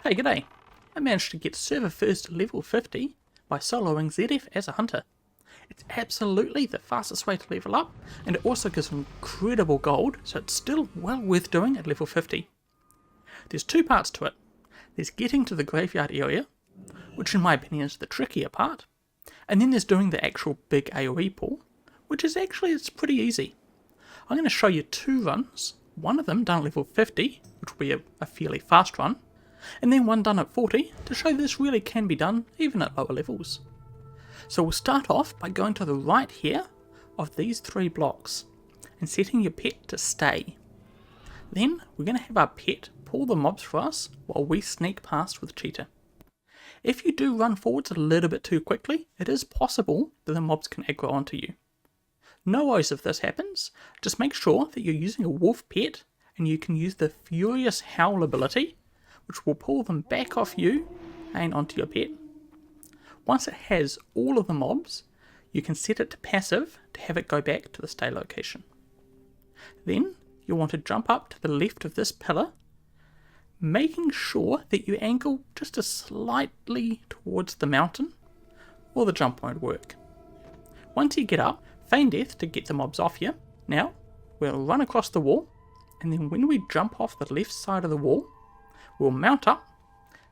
Hey, g'day. I managed to get server first level 50 by soloing ZF as a hunter. It's absolutely the fastest way to level up, and it also gives incredible gold, so it's still well worth doing at level 50. There's two parts to it. There's getting to the graveyard area, which in my opinion is the trickier part, and then there's doing the actual big AoE pool, which is it's pretty easy. I'm going to show you two runs, one of them done at level 50, which will be a fairly fast run, and then one done at 40 to show this really can be done even at lower levels. So we'll start off by going to the right here of these three blocks and setting your pet to stay. Then we're going to have our pet pull the mobs for us while we sneak past with cheetah. If you do run forwards a little bit too quickly, it is possible that the mobs can aggro onto you. No worries if this happens, just make sure that you're using a wolf pet and you can use the Furious Howl ability, which will pull them back off you and onto your pet. Once it has all of the mobs, you can set it to passive to have it go back to the stay location. Then you'll want to jump up to the left of this pillar, making sure that you angle just a slightly towards the mountain, or the jump won't work. Once you get up, feign death to get the mobs off you. Now, we'll run across the wall, and then when we jump off the left side of the wall, we'll mount up,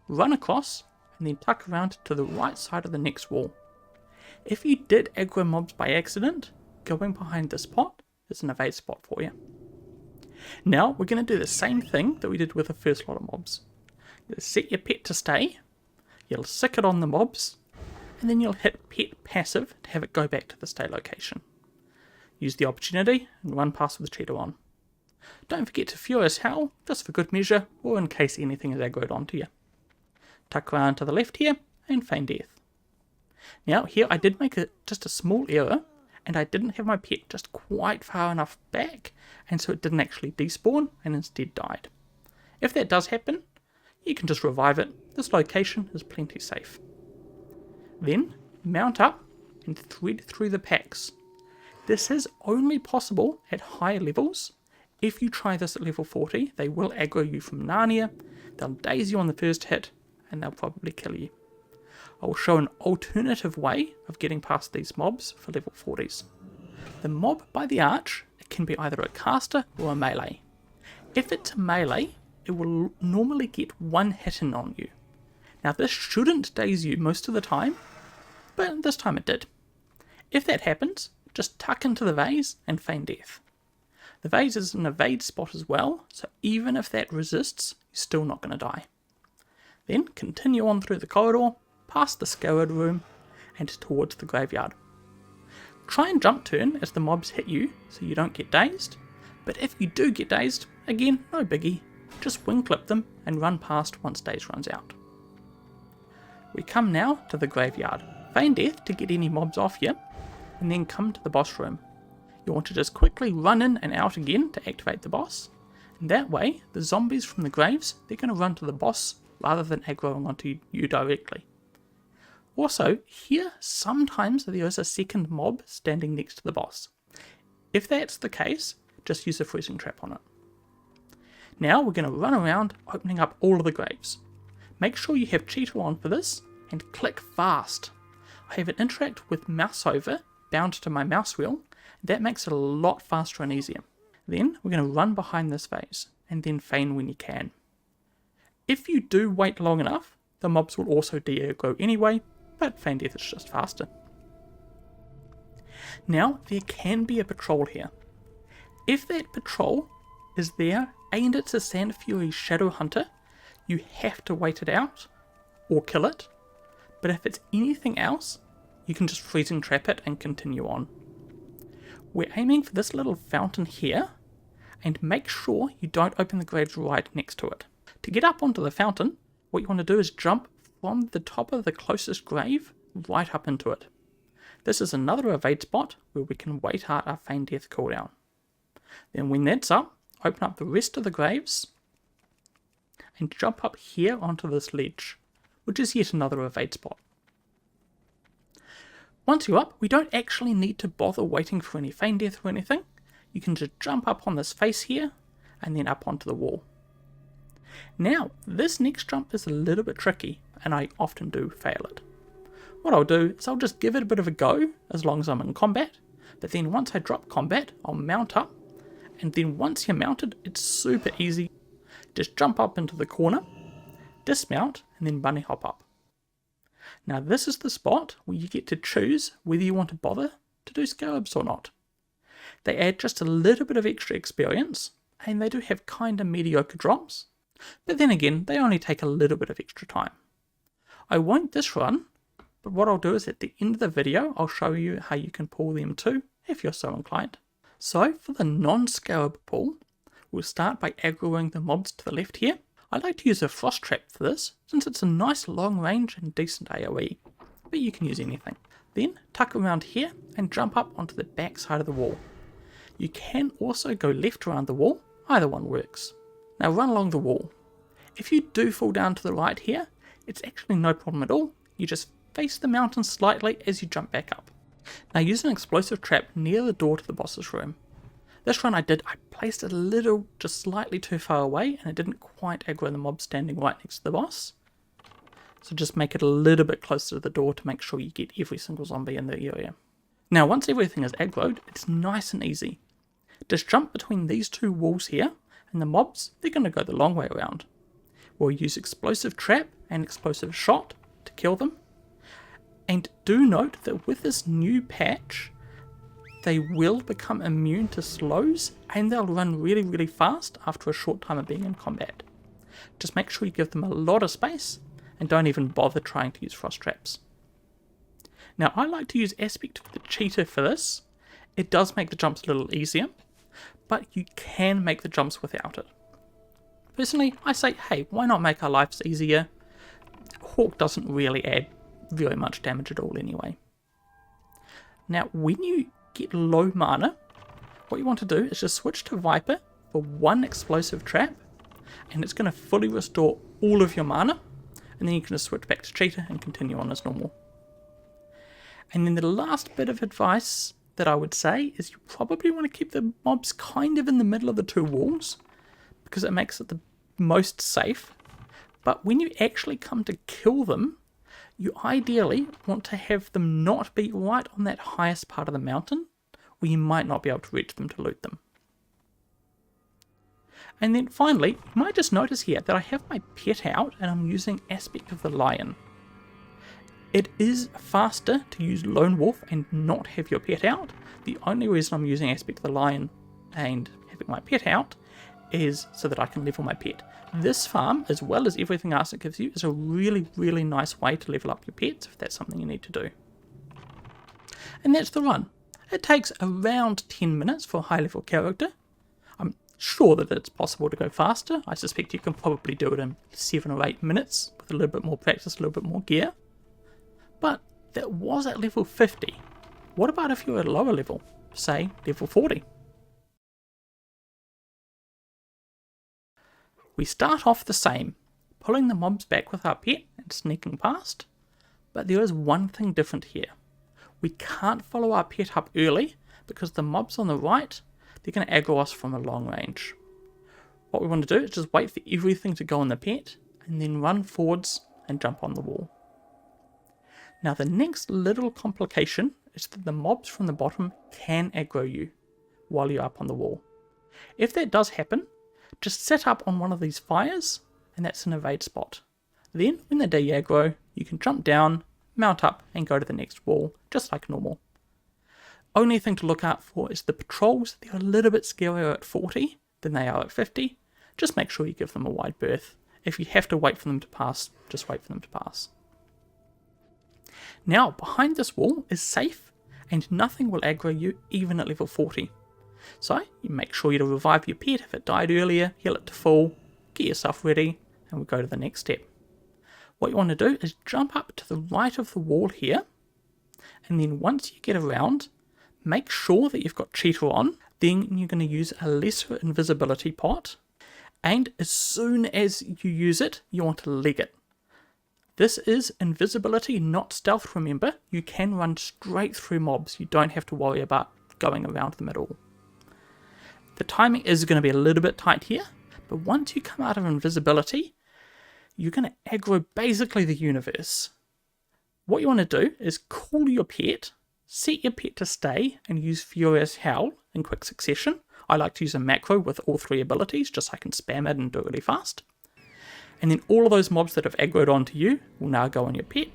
run across, and then tuck around to the right side of the next wall. If you did aggro mobs by accident, going behind this spot is an evade spot for you. Now we're going to do the same thing that we did with the first lot of mobs. You'll set your pet to stay, you'll sick it on the mobs, and then you'll hit pet passive to have it go back to the stay location. Use the opportunity and run past with the cheetah on. Don't forget to Furious Howl, just for good measure, or in case anything is aggroed onto you. Tuck around to the left here, and feign death. Now here I did make just a small error, and I didn't have my pet just quite far enough back, and so it didn't actually despawn, and instead died. If that does happen, you can just revive it. This location is plenty safe. Then, mount up and thread through the packs. This is only possible at higher levels. If you try this at level 40, they will aggro you from Narnia, they'll daze you on the first hit, and they'll probably kill you. I will show an alternative way of getting past these mobs for level 40s. The mob by the arch, it can be either a caster or a melee. If it's a melee, it will normally get one hit in on you. Now this shouldn't daze you most of the time, but this time it did. If that happens, just tuck into the vase and feign death. The vase is an evade spot as well, so even if that resists, you're still not going to die. Then continue on through the corridor, past the scoured room, and towards the graveyard. Try and jump turn as the mobs hit you so you don't get dazed, but if you do get dazed, again, no biggie, just wing clip them and run past once daze runs out. We come now to the graveyard. Feign death to get any mobs off you, and then come to the boss room. You want to just quickly run in and out again to activate the boss, and that way the zombies from the graves, they're going to run to the boss rather than aggroing onto you directly. Also, here sometimes there is a second mob standing next to the boss. If that's the case, just use a freezing trap on it. Now we're going to run around opening up all of the graves. Make sure you have cheetah on for this, and click fast. I have an interact with mouse over bound to my mouse wheel. That makes it a lot faster and easier. Then we're going to run behind this vase, and then feign when you can. If you do wait long enough, the mobs will also de-aggro anyway, but feign death is just faster. Now there can be a patrol here. If that patrol is there and it's a Sand Fury Shadow Hunter, you have to wait it out, or kill it, but if it's anything else, you can just freezing trap it and continue on. We're aiming for this little fountain here, and make sure you don't open the graves right next to it. To get up onto the fountain, what you want to do is jump from the top of the closest grave right up into it. This is another evade spot where we can wait out our feign death cooldown. Then when that's up, open up the rest of the graves, and jump up here onto this ledge, which is yet another evade spot. Once you're up, we don't actually need to bother waiting for any feign death or anything. You can just jump up on this face here, and then up onto the wall. Now, this next jump is a little bit tricky, and I often do fail it. What I'll do is I'll just give it a bit of a go, as long as I'm in combat, but then once I drop combat, I'll mount up, and then once you're mounted, it's super easy. Just jump up into the corner, dismount, and then bunny hop up. Now this is the spot where you get to choose whether you want to bother to do scarabs or not. They add just a little bit of extra experience, and they do have kinda mediocre drops, but then again, they only take a little bit of extra time. I won't this run, but what I'll do is at the end of the video, I'll show you how you can pull them too, if you're so inclined. So for the non-scarab pull, we'll start by aggroing the mobs to the left here. I like to use a frost trap for this, since it's a nice long range and decent AoE, but you can use anything. Then tuck around here and jump up onto the back side of the wall. You can also go left around the wall, either one works. Now run along the wall. If you do fall down to the right here, it's actually no problem at all, you just face the mountain slightly as you jump back up. Now use an explosive trap near the door to the boss's room. This run I placed it a little, just slightly too far away, and it didn't quite aggro the mob standing right next to the boss. So just make it a little bit closer to the door to make sure you get every single zombie in the area. Now once everything is aggroed, it's nice and easy. Just jump between these two walls here, and the mobs, they're going to go the long way around. We'll use explosive trap and explosive shot to kill them. And do note that with this new patch, they will become immune to slows, and they'll run really fast after a short time of being in combat. Just make sure you give them a lot of space, and don't even bother trying to use frost traps. Now I like to use Aspect with the cheater for this. It does make the jumps a little easier, but you can make the jumps without it. Personally, I say, hey, why not make our lives easier? Hawk doesn't really add very much damage at all anyway. Now when you get low mana, what you want to do is just switch to Viper for one explosive trap, and it's going to fully restore all of your mana, and then you can just switch back to cheater and continue on as normal. And then the last bit of advice that I would say is you probably want to keep the mobs kind of in the middle of the two walls, because it makes it the most safe. But when you actually come to kill them, you ideally want to have them not be right on that highest part of the mountain, where you might not be able to reach them to loot them. And then finally, you might just notice here that I have my pet out and I'm using Aspect of the Lion. It is faster to use Lone Wolf and not have your pet out. The only reason I'm using Aspect of the Lion and having my pet out is so that I can level my pet. This farm, as well as everything else it gives you, is a really nice way to level up your pets if that's something you need to do. And that's the run. It takes around 10 minutes for a high level character. I'm sure that it's possible to go faster. I suspect you can probably do it in 7 or 8 minutes with a little bit more practice, a little bit more gear. But that was at level 50. What about if you're at a lower level, say level 40? We start off the same, pulling the mobs back with our pet and sneaking past, but there is one thing different here. We can't follow our pet up early because the mobs on the right, they're going to aggro us from a long range. What we want to do is just wait for everything to go on the pet and then run forwards and jump on the wall. Now the next little complication is that the mobs from the bottom can aggro you while you're up on the wall. If that does happen, just set up on one of these fires, and that's an evade spot. Then, when they de-aggro, you can jump down, mount up, and go to the next wall, just like normal. Only thing to look out for is the patrols. They're a little bit scarier at 40 than they are at 50. Just make sure you give them a wide berth. If you have to wait for them to pass, just wait for them to pass. Now, behind this wall is safe, and nothing will aggro you even at level 40. So, you make sure you revive your pet if it died earlier, heal it to full, get yourself ready, and we'll go to the next step. What you want to do is jump up to the right of the wall here, and then once you get around, make sure that you've got cheater on, then you're going to use a lesser invisibility pot, and as soon as you use it, you want to leg it. This is invisibility, not stealth, remember. You can run straight through mobs, you don't have to worry about going around them at all. The timing is going to be a little bit tight here, But once you come out of invisibility, you're going to aggro basically the universe. What you want to do is call your pet, set your pet to stay, and use Furious Howl in quick succession. I like to use a macro with all 3 abilities, just so I can spam it and do it really fast. And then all of those mobs that have aggroed onto you will now go on your pet.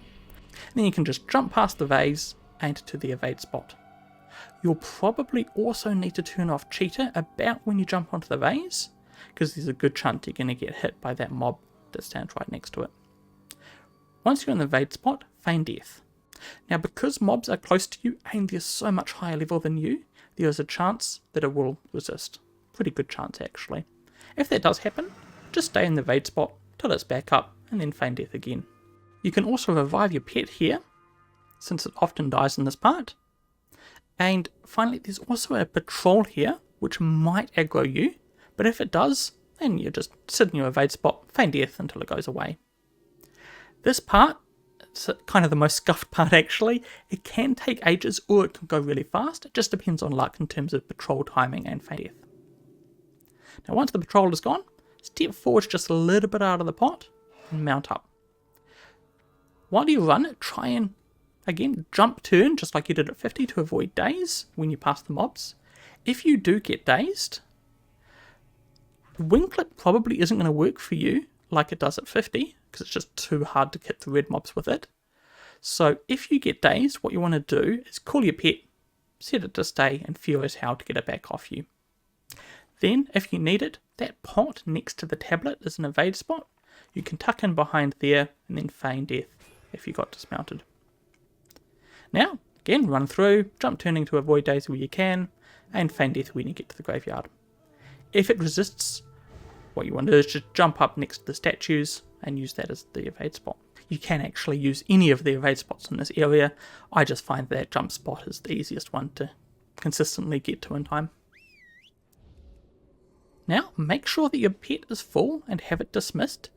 And then you can just jump past the vase and to the evade spot. You'll probably also need to turn off cheater about when you jump onto the vase, because there's a good chance you're going to get hit by that mob that stands right next to it. Once you're in the evade spot, feign death. Now, because mobs are close to you and they're so much higher level than you, there is a chance that it will resist. Pretty good chance, actually. If that does happen, just stay in the evade spot till it's back up and then feign death again. You can also revive your pet here, since it often dies in this part. And finally, there's also a patrol here, which might aggro you, but if it does, then you just sit in your evade spot, feign death until it goes away. This part, it's kind of the most scuffed part actually. It can take ages or it can go really fast. It just depends on luck in terms of patrol timing and feign death. Now once the patrol is gone, step forward just a little bit out of the pot and mount up. While you run, try and, again, jump turn just like you did at 50 to avoid daze when you pass the mobs. If you do get dazed, the wing clip probably isn't going to work for you like it does at 50, because it's just too hard to hit the red mobs with it. So if you get dazed, what you want to do is call your pet, set it to stay, and Furious Howl to get it back off you. Then, if you need it, that pot next to the tablet is an evade spot. You can tuck in behind there and then feign death if you got dismounted. Now, again, run through, jump turning to avoid daze where you can, and feign death when you get to the graveyard. If it resists, what you want to do is just jump up next to the statues and use that as the evade spot. You can actually use any of the evade spots in this area. I just find that jump spot is the easiest one to consistently get to in time. Now, make sure that your pet is full and have it dismissed,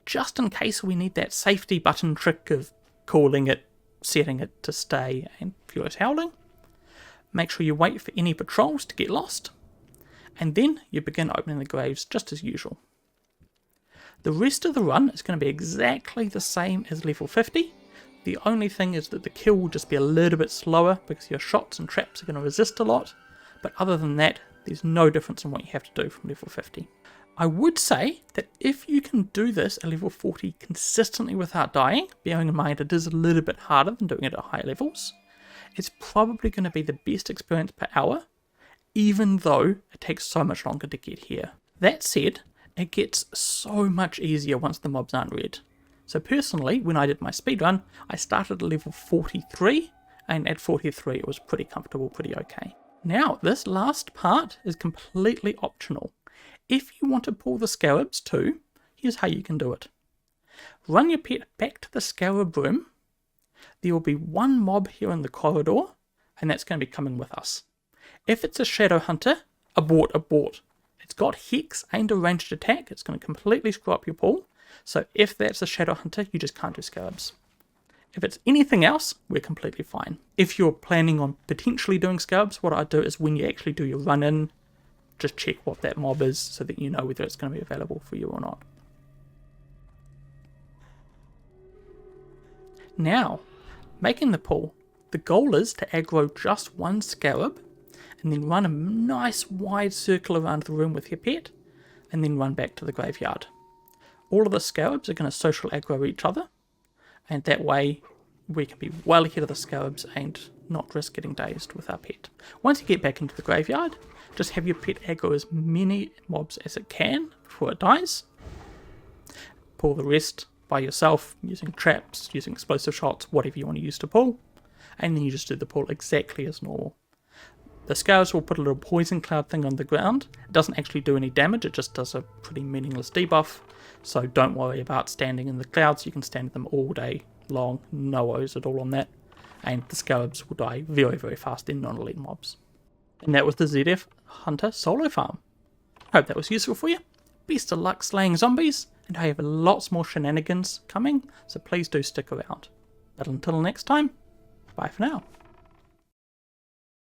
just in case we need that safety button trick of calling it, setting it to stay, and Furious Howling. Make sure you wait for any patrols to get lost, and then you begin opening the graves just as usual. The rest of the run is going to be exactly the same as level 50. The only thing is that the kill will just be a little bit slower because your shots and traps are going to resist a lot, but other than that, there's no difference in what you have to do from level 50. I would say that if you can do this at level 40 consistently without dying, bearing in mind it is a little bit harder than doing it at higher levels, it's probably going to be the best experience per hour, even though it takes so much longer to get here. That said, it gets so much easier once the mobs aren't red. So personally, when I did my speedrun, I started at level 43, and at 43 it was pretty comfortable, pretty okay. Now, this last part is completely optional. If you want to pull the scarabs too, here's how you can do it. Run your pet back to the scarab room. There will be one mob here in the corridor, and that's going to be coming with us. If it's a shadow hunter, abort, abort. It's got hex and a ranged attack. It's going to completely screw up your pull. So if that's a shadow hunter, you just can't do scarabs. If it's anything else, we're completely fine. If you're planning on potentially doing scarabs, what I do is when you actually do your run-in, just check what that mob is so that you know whether it's going to be available for you or not. Now, making the pull, the goal is to aggro just one scarab and then run a nice wide circle around the room with your pet and then run back to the graveyard. All of the scarabs are going to social aggro each other, and that way we can be well ahead of the scarabs and not risk getting dazed with our pet. Once you get back into the graveyard, just have your pet aggro as many mobs as it can before it dies. Pull the rest by yourself using traps, using explosive shots, whatever you want to use to pull, and then you just do the pull exactly as normal. The scarabs will put a little poison cloud thing on the ground. It doesn't actually do any damage, it just does a pretty meaningless debuff, so don't worry about standing in the clouds. You can stand in them all day long, no woes at all on that, and the scarabs will die very, very fast in non-elite mobs. And that was the ZF Hunter solo farm. Hope that was useful for you. Best of luck slaying zombies, and I have lots more shenanigans coming, so please do stick around. But until next time, bye for now.